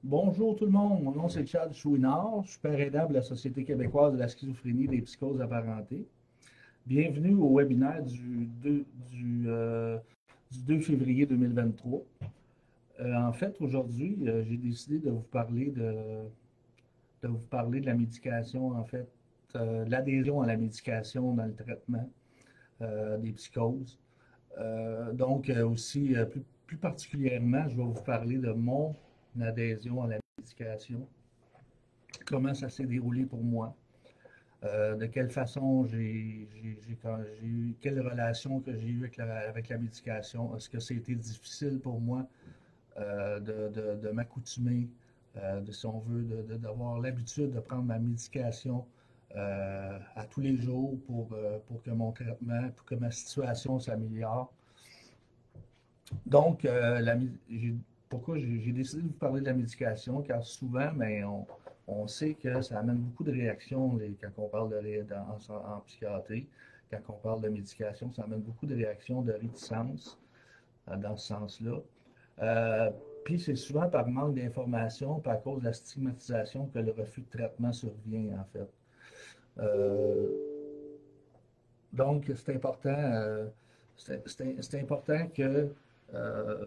Bonjour tout le monde, mon nom c'est Chad Chouinard, je suis père aidant de la Société québécoise de la schizophrénie et des psychoses apparentées. Bienvenue au webinaire du 2 février 2023. En fait, aujourd'hui, j'ai décidé de vous parler de la médication, en fait, de l'adhésion à la médication dans le traitement des psychoses. Plus particulièrement, je vais vous parler de mon adhésion à la médication, comment ça s'est déroulé pour moi, de quelle façon j'ai eu, quelle relation que j'ai eue avec la médication. Est-ce que c'était difficile pour moi de m'accoutumer, si on veut, d'avoir l'habitude de prendre ma médication à tous les jours pour que mon traitement, pour que ma situation s'améliore. Donc, pourquoi j'ai décidé de vous parler de la médication? Car souvent, on sait que ça amène beaucoup de réactions quand on parle en psychiatrie, quand on parle de médication, ça amène beaucoup de réactions de réticence dans ce sens-là. Euh, Puis c'est souvent par manque d'information, par cause de la stigmatisation que le refus de traitement survient, en fait. Euh, donc, c'est important, c'est important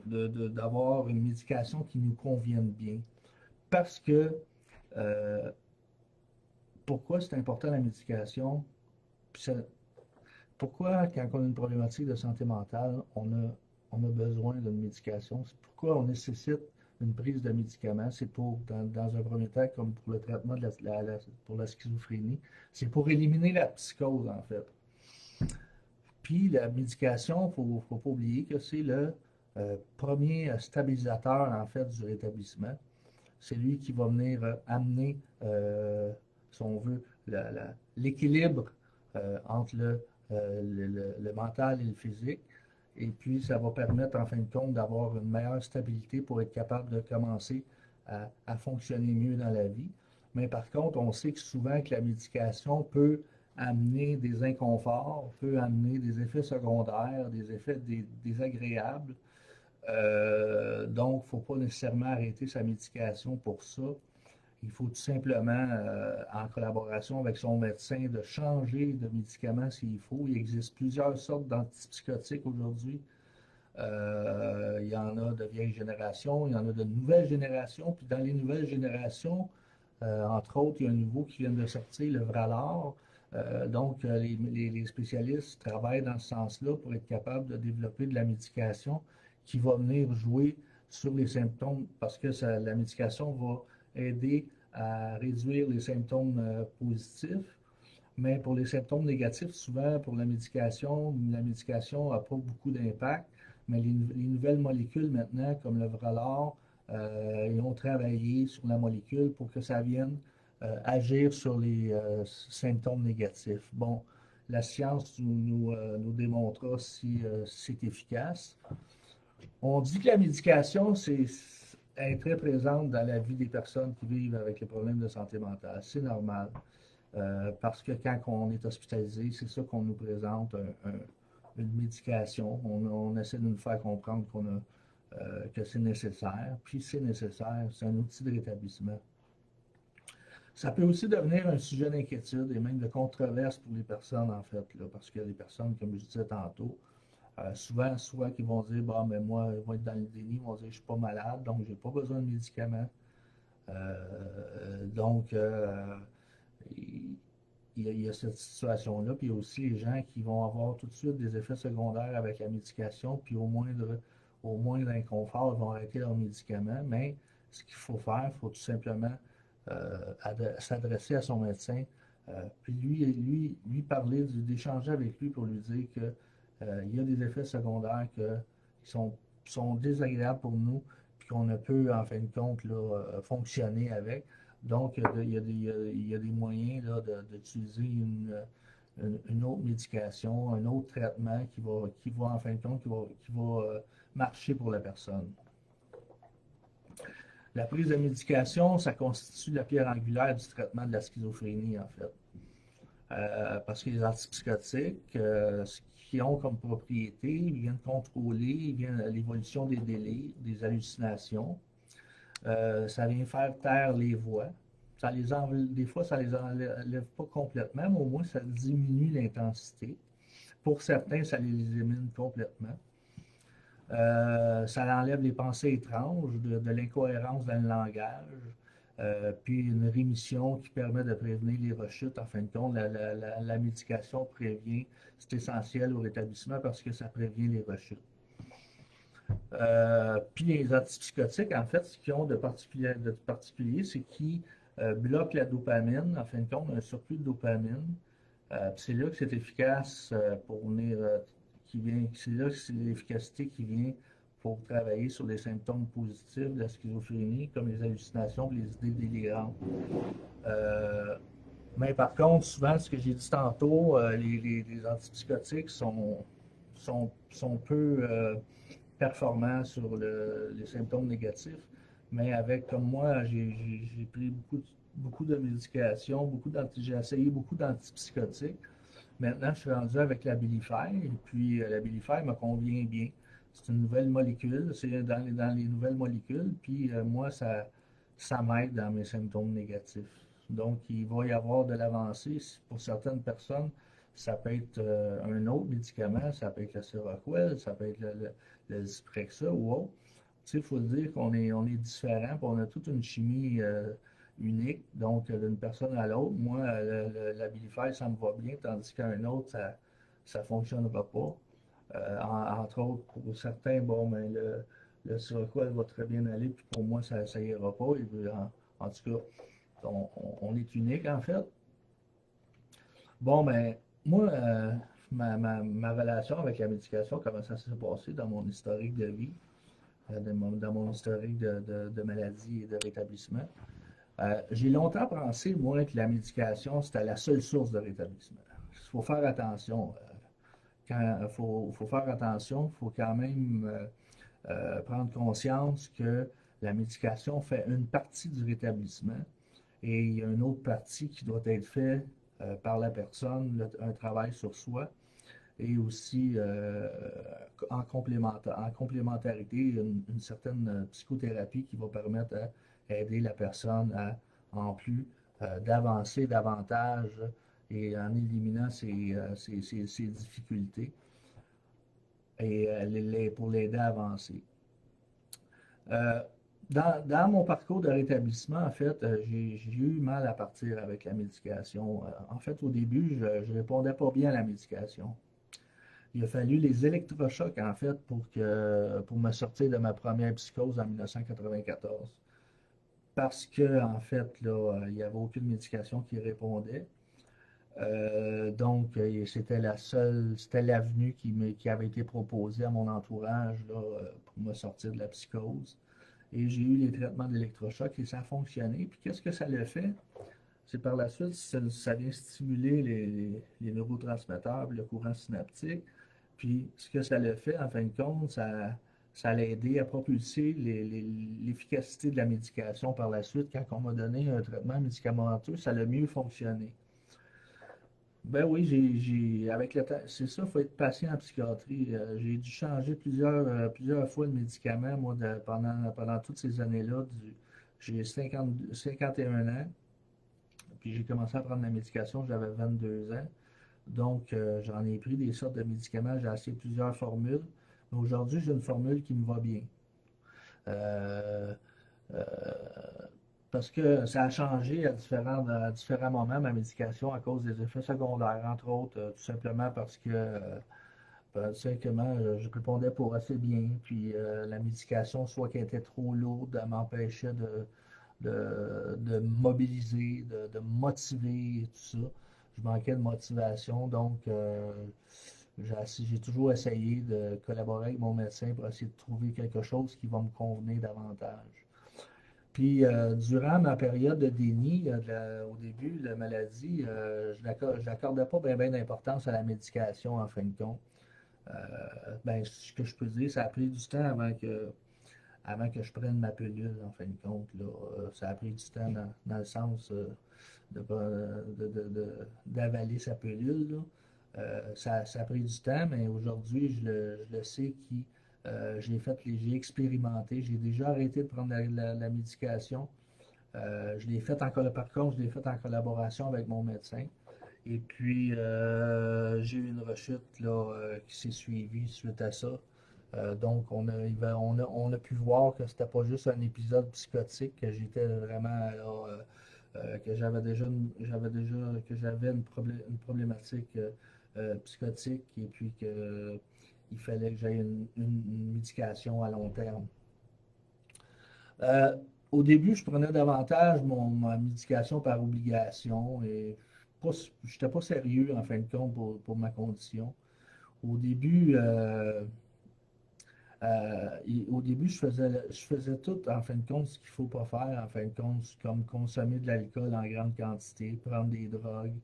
d'avoir une médication qui nous convienne bien. Parce que, euh, pourquoi c'est important la médication? Pourquoi, quand on a une problématique de santé mentale, on a besoin d'une médication? C'est pourquoi on nécessite une prise de médicaments? C'est dans un premier temps, comme pour le traitement pour la schizophrénie, c'est pour éliminer la psychose, en fait. Puis la médication, il ne faut pas oublier que c'est le premier stabilisateur en fait du rétablissement. C'est lui qui va venir amener, si on veut, l'équilibre entre le mental et le physique. Et puis, ça va permettre, en fin de compte, d'avoir une meilleure stabilité pour être capable de commencer à fonctionner mieux dans la vie. Mais par contre, on sait que souvent que la médication peut amener des inconforts, peut amener des effets secondaires, des effets désagréables. Donc, il ne faut pas nécessairement arrêter sa médication pour ça. Il faut tout simplement, en collaboration avec son médecin, de changer de médicament s'il faut. Il existe plusieurs sortes d'antipsychotiques aujourd'hui. Il y en a de vieilles générations, il y en a de nouvelles générations. Puis dans les nouvelles générations, entre autres, il y a un nouveau qui vient de sortir, le Vralor. Les spécialistes travaillent dans ce sens-là pour être capables de développer de la médication qui va venir jouer sur les symptômes parce que la médication va aider à réduire les symptômes positifs. Mais pour les symptômes négatifs, souvent pour la médication n'a pas beaucoup d'impact. Mais les nouvelles molécules maintenant, comme le Vralor, ils ont travaillé sur la molécule pour que ça vienne agir sur les symptômes négatifs. Bon, la science nous démontrera si c'est efficace. On dit que la médication, est très présente dans la vie des personnes qui vivent avec les problèmes de santé mentale. C'est normal. Parce que quand on est hospitalisé, c'est ça qu'on nous présente, une médication. On essaie de nous faire comprendre que c'est nécessaire. Puis c'est nécessaire, c'est un outil de rétablissement. Ça peut aussi devenir un sujet d'inquiétude et même de controverse pour les personnes, en fait, là, parce qu'il y a des personnes, comme je disais tantôt, souvent qui vont dire, bah, mais moi, ils vont être dans le déni, ils vont dire, je suis pas malade, donc j'ai pas besoin de médicaments. Donc, il y a cette situation-là, puis il y a aussi les gens qui vont avoir tout de suite des effets secondaires avec la médication, puis au moindre inconfort, ils vont arrêter leurs médicaments. Mais ce qu'il faut faire, il faut tout simplement s'adresser à son médecin, puis lui parler, d'échanger avec lui pour lui dire que il y a des effets secondaires qui sont désagréables pour nous, puis qu'on ne peut, en fin de compte, là, fonctionner avec. Donc, il y a des moyens d'utiliser une autre médication, un autre traitement qui va en fin de compte, qui va marcher pour la personne. La prise de médication, ça constitue la pierre angulaire du traitement de la schizophrénie, en fait. Parce que les antipsychotiques, ce qu'ils ont comme propriété, ils viennent contrôler l'évolution des délires, des hallucinations. Ça vient faire taire les voix. Des fois, ça les enlève pas complètement, mais au moins, ça diminue l'intensité. Pour certains, ça les élimine complètement. Ça enlève les pensées étranges, de l'incohérence dans le langage, puis une rémission qui permet de prévenir les rechutes. En fin de compte, la médication prévient, c'est essentiel au rétablissement parce que ça prévient les rechutes. Puis les antipsychotiques, en fait, ce qu'ils ont de particulier, c'est qu'ils bloquent la dopamine, en fin de compte, un surplus de dopamine. C'est là que c'est efficace pour venir, c'est là que c'est l'efficacité qui vient pour travailler sur les symptômes positifs de la schizophrénie, comme les hallucinations, les idées délirantes. Euh, mais par contre, souvent, ce que j'ai dit tantôt, les antipsychotiques sont peu performants sur les symptômes négatifs. Mais avec, comme moi, j'ai pris beaucoup de médications, j'ai essayé beaucoup d'antipsychotiques. Maintenant, je suis rendu avec la Abilify, et puis la Abilify me convient bien. C'est une nouvelle molécule, c'est dans les nouvelles molécules, puis moi, ça m'aide dans mes symptômes négatifs. Donc, il va y avoir de l'avancée. Pour certaines personnes, ça peut être un autre médicament, ça peut être le Seroquel, ça peut être le Zyprexa ou autre. Tu sais, il faut le dire on est différents, puis on a toute une chimie unique, donc d'une personne à l'autre. Moi, l'Abilify, ça me va bien, tandis qu'un autre, ça ne fonctionnera pas. Entre autres, pour certains, bon, ben, le Seroquel va très bien aller, puis pour moi, ça ira pas. En tout cas, on est unique, en fait. Bon, ben, moi, ma relation avec la médication, comment ça s'est passé dans mon historique de vie, dans mon historique de maladie et de rétablissement. J'ai longtemps pensé, moi, que la médication, c'était la seule source de rétablissement. Il faut faire attention. Faut faire attention, il faut quand même prendre conscience que la médication fait une partie du rétablissement et il y a une autre partie qui doit être faite par la personne, un travail sur soi et aussi en complémentarité, une certaine psychothérapie qui va permettre à aider la personne en plus d'avancer davantage et en éliminant ses difficultés et pour l'aider à avancer. Euh, dans mon parcours de rétablissement, en fait, j'ai eu mal à partir avec la médication. En fait, au début, je ne répondais pas bien à la médication. Il a fallu les électrochocs, en fait, pour me sortir de ma première psychose en 1994. Parce que, en fait, là, il n'y avait aucune médication qui répondait. Donc, c'était l'avenue qui avait été proposée à mon entourage là, pour me sortir de la psychose. Et j'ai eu les traitements d'électrochoc et ça a fonctionné. Puis qu'est-ce que ça le fait? C'est par la suite, ça vient stimuler les neurotransmetteurs, le courant synaptique. Puis ce que ça le fait, en fin de compte, ça l'a aidé à propulser l'efficacité de la médication par la suite. Quand on m'a donné un traitement médicamenteux, ça a mieux fonctionné. Ben oui, avec le temps, c'est ça, il faut être patient en psychiatrie. J'ai dû changer plusieurs fois de médicaments, moi, pendant toutes ces années-là. J'ai 51 ans, puis j'ai commencé à prendre la médication, j'avais 22 ans. Donc, j'en ai pris des sortes de médicaments, j'ai essayé plusieurs formules. Mais aujourd'hui, j'ai une formule qui me va bien. Euh, euh, Parce que ça a changé à différents moments, ma médication, à cause des effets secondaires, entre autres, tout simplement parce que simplement, je répondais pas assez bien, puis la médication, soit qu'elle était trop lourde, elle m'empêchait de mobiliser, de motiver, tout ça. Je manquais de motivation, donc j'ai toujours essayé de collaborer avec mon médecin pour essayer de trouver quelque chose qui va me convenir davantage. Puis, durant ma période de déni, au début de la maladie, je n'accordais pas bien d'importance à la médication, en fin de compte. Euh, ben, ce que je peux dire, ça a pris du temps avant que je prenne ma pilule, en fin de compte. Là. Ça a pris du temps dans le sens d'avaler sa pilule. Ça a pris du temps, mais aujourd'hui, je le sais J'ai expérimenté. J'ai déjà arrêté de prendre la médication. Par contre, je l'ai fait en collaboration avec mon médecin. Et puis, j'ai eu une rechute là, qui s'est suivie suite à ça. Donc, on a pu voir que c'était pas juste un épisode psychotique, que j'étais vraiment là, que j'avais une problématique psychotique et puis que il fallait que j'aie une médication à long terme. Euh, Au début, je prenais davantage ma médication par obligation et je n'étais pas sérieux en fin de compte pour ma condition. Au début, au début, je faisais tout en fin de compte ce qu'il ne faut pas faire en fin de compte, comme consommer de l'alcool en grande quantité, prendre des drogues.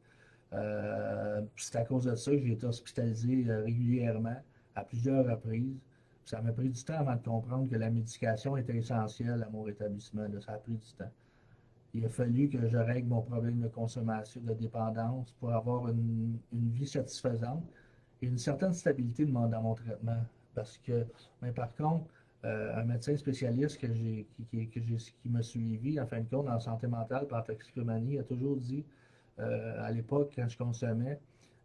C'est à cause de ça que j'ai été hospitalisé régulièrement à plusieurs reprises. Ça m'a pris du temps avant de comprendre que la médication était essentielle à mon rétablissement. Là. Ça a pris du temps. Il a fallu que je règle mon problème de consommation, de dépendance pour avoir une vie satisfaisante et une certaine stabilité dans mon traitement. Parce que, mais par contre, un médecin spécialiste qui m'a suivi, en fin de compte, en santé mentale par toxicomanie, a toujours dit, à l'époque, quand je consommais,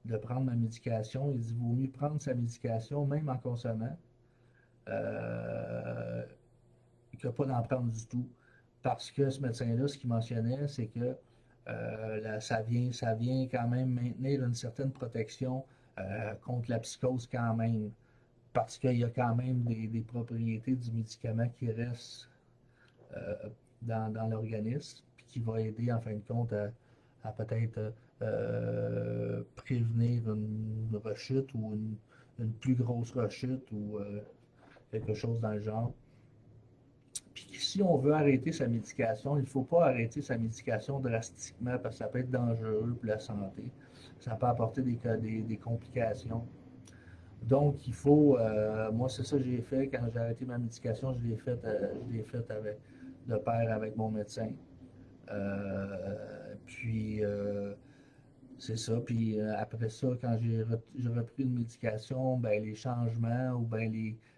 de prendre ma médication. Il dit, vaut mieux prendre sa médication, même en consommant, euh, que pas d'en prendre du tout. Parce que ce médecin-là, ce qu'il mentionnait, c'est que ça vient quand même maintenir une certaine protection contre la psychose quand même. Parce qu'il y a quand même des propriétés du médicament qui restent euh, dans l'organisme, puis qui va aider en fin de compte à peut-être prévenir une rechute ou une plus grosse rechute ou quelque chose dans le genre. Puis si on veut arrêter sa médication, il ne faut pas arrêter sa médication drastiquement parce que ça peut être dangereux pour la santé. Ça peut apporter des complications. Donc, moi c'est ça que j'ai fait quand j'ai arrêté ma médication, je l'ai fait de pair avec mon médecin. Puis, c'est ça. Puis après ça, quand j'ai repris une médication, ben, les changements ou ben,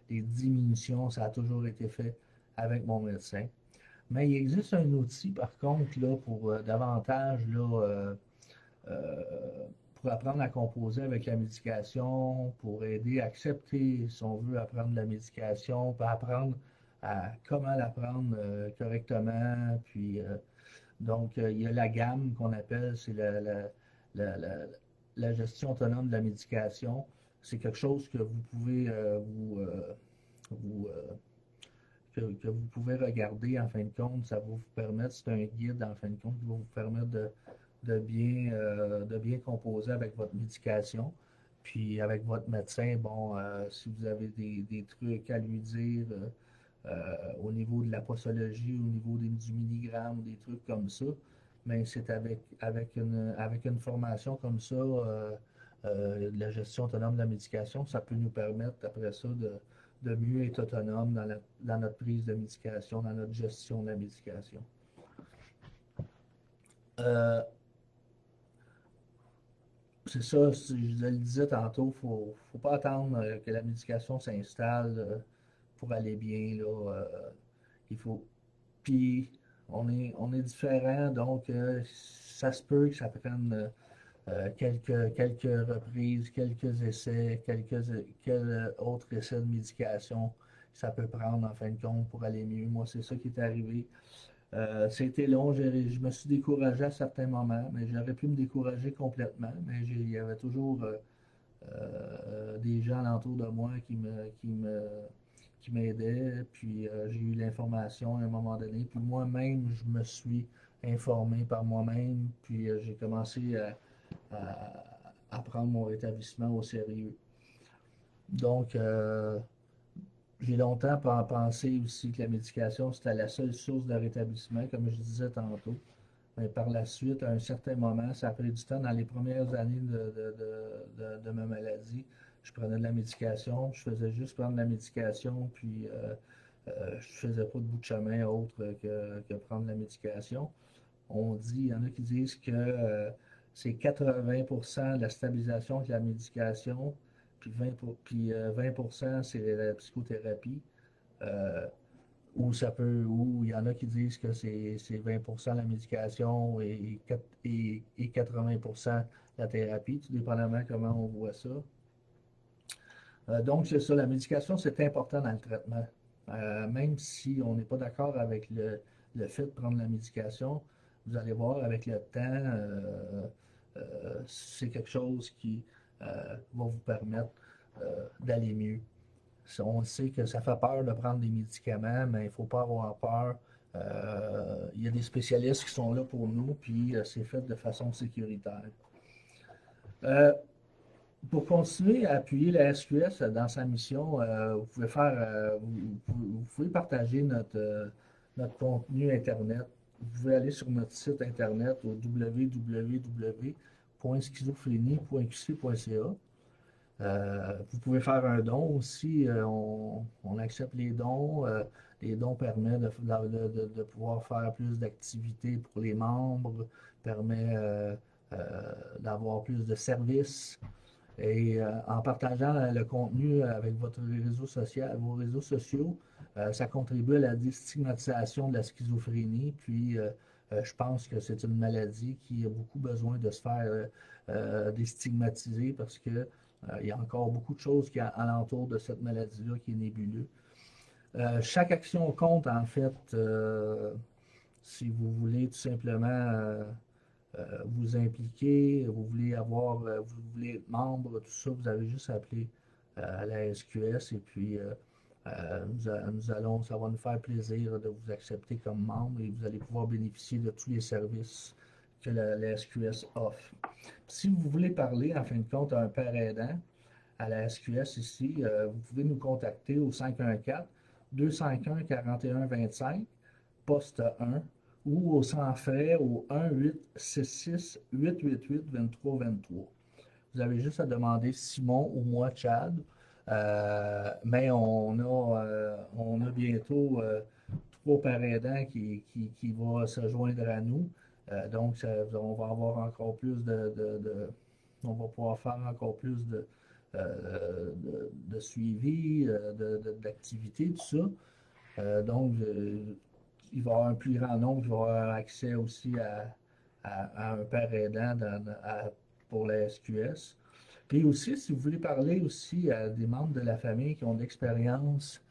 les diminutions, ça a toujours été fait avec mon médecin. Mais il existe un outil, par contre, là, pour davantage là, euh, pour apprendre à composer avec la médication, pour aider à accepter, si on veut, apprendre la médication, pour apprendre à comment la prendre correctement. Puis, donc, il y a la gamme qu'on appelle, c'est la, la, la gestion autonome de la médication. C'est quelque chose que vous pouvez vous, que vous pouvez regarder en fin de compte. Ça va vous permettre, c'est un guide en fin de compte qui va vous permettre de bien composer avec votre médication. Puis avec votre médecin, bon, si vous avez des trucs à lui dire au niveau de la posologie, au niveau du milligramme, des trucs comme ça, mais c'est avec une formation comme ça, de la gestion autonome de la médication, ça peut nous permettre après ça de mieux être autonome dans notre prise de médication, dans notre gestion de la médication. Euh, c'est ça, je le disais tantôt, faut pas attendre que la médication s'installe pour aller bien. Là, il faut. Puis, on est différent, donc ça se peut que ça prenne quelques reprises, quelques essais, quel autre essai de médication ça peut prendre en fin de compte pour aller mieux. Moi, c'est ça qui est arrivé. C'était long, je me suis découragé à certains moments, mais j'aurais pu me décourager complètement, mais il y avait toujours des gens alentour de moi qui m'aidaient, puis j'ai eu l'information à un moment donné, puis moi-même, je me suis informé par moi-même, puis j'ai commencé à prendre mon rétablissement au sérieux. Donc, j'ai longtemps pensé aussi que la médication, c'était la seule source de rétablissement, comme je disais tantôt. Mais par la suite, à un certain moment, ça a pris du temps. Dans les premières années de ma maladie, je prenais de la médication. Je faisais juste prendre de la médication, puis je faisais pas de bout de chemin autre que prendre de la médication. Il y en a qui disent que c'est 80% de la stabilisation de la médication, 20%, c'est la psychothérapie. Ou il y en a qui disent que c'est 20% la médication et 80% la thérapie, tout dépendamment comment on voit ça. Donc, c'est ça, la médication, c'est important dans le traitement. Même si on n'est pas d'accord avec le fait de prendre la médication, vous allez voir avec le temps, c'est quelque chose qui va vous permettre d'aller mieux. On sait que ça fait peur de prendre des médicaments, mais il ne faut pas avoir peur. Il y a des spécialistes qui sont là pour nous, puis c'est fait de façon sécuritaire. Pour continuer à appuyer la SQS dans sa mission, vous pouvez partager notre contenu Internet. Vous pouvez aller sur notre site Internet au www.schizophrénie.qc.ca. Vous pouvez faire un don aussi. On accepte les dons. Les dons permettent de pouvoir faire plus d'activités pour les membres, permet d'avoir plus de services. Et en partageant le contenu avec vos réseaux sociaux, ça contribue à la déstigmatisation de la schizophrénie. Puis, je pense que c'est une maladie qui a beaucoup besoin de se faire déstigmatiser parce que il y a encore beaucoup de choses qui alentour de cette maladie-là qui est nébuleuse. Chaque action compte, en fait, si vous voulez tout simplement vous impliquer, vous voulez être membre, tout ça, vous avez juste à appeler à la SQS et puis ça va nous faire plaisir de vous accepter comme membre et vous allez pouvoir bénéficier de tous les services que la SQS offre. Si vous voulez parler, en fin de compte, à un père aidant à la SQS ici, vous pouvez nous contacter au 514-251-4125, poste 1, ou au sans frais au 1-866-888-2323. Vous avez juste à demander Simon ou moi, Chad. Mais on a bientôt 3 pères aidants qui vont se joindre à nous. Donc, on va avoir encore plus on va pouvoir faire encore plus de suivi, d'activités, tout ça. Donc, il va y avoir un plus grand nombre qui va avoir accès aussi à un père aidant pour la SQS. Puis aussi, si vous voulez parler aussi à des membres de la famille qui ont de l'expérience,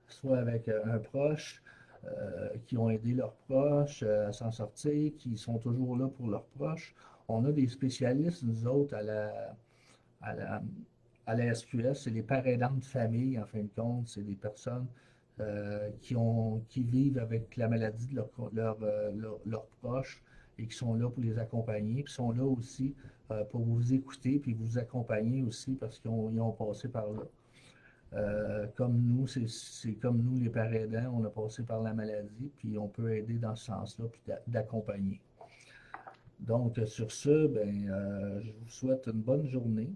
soit avec un proche, qui ont aidé leurs proches à s'en sortir, qui sont toujours là pour leurs proches, on a des spécialistes, nous autres, à la, à la SQS, c'est les pères aidants de famille, en fin de compte, c'est des personnes qui vivent avec la maladie de leurs proches et qui sont là pour les accompagner, puis sont là aussi pour vous écouter, puis vous accompagner aussi parce qu'ils ont passé par là. Comme nous, c'est comme nous, les pères aidants, on a passé par la maladie, puis on peut aider dans ce sens-là, puis d'accompagner. Donc, sur ce, je vous souhaite une bonne journée,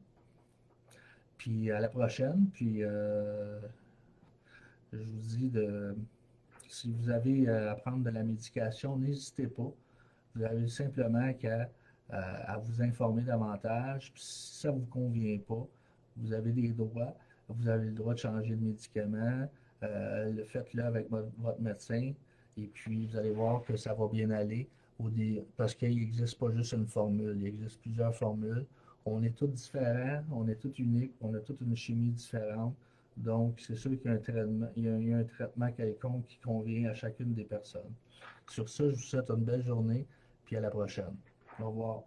puis à la prochaine, puis je vous dis, si vous avez à prendre de la médication, n'hésitez pas. Vous avez simplement qu'à à vous informer davantage. Puis si ça ne vous convient pas, vous avez des droits. Vous avez le droit de changer de médicament. Faites-le avec votre médecin. Et puis, vous allez voir que ça va bien aller. Parce qu'il n'existe pas juste une formule. Il existe plusieurs formules. On est tous différents. On est tous uniques. On a toute une chimie différente. Donc, c'est sûr qu'il y a un traitement, il y a un traitement quelconque qui convient à chacune des personnes. Sur ça, je vous souhaite une belle journée, puis à la prochaine. Au revoir.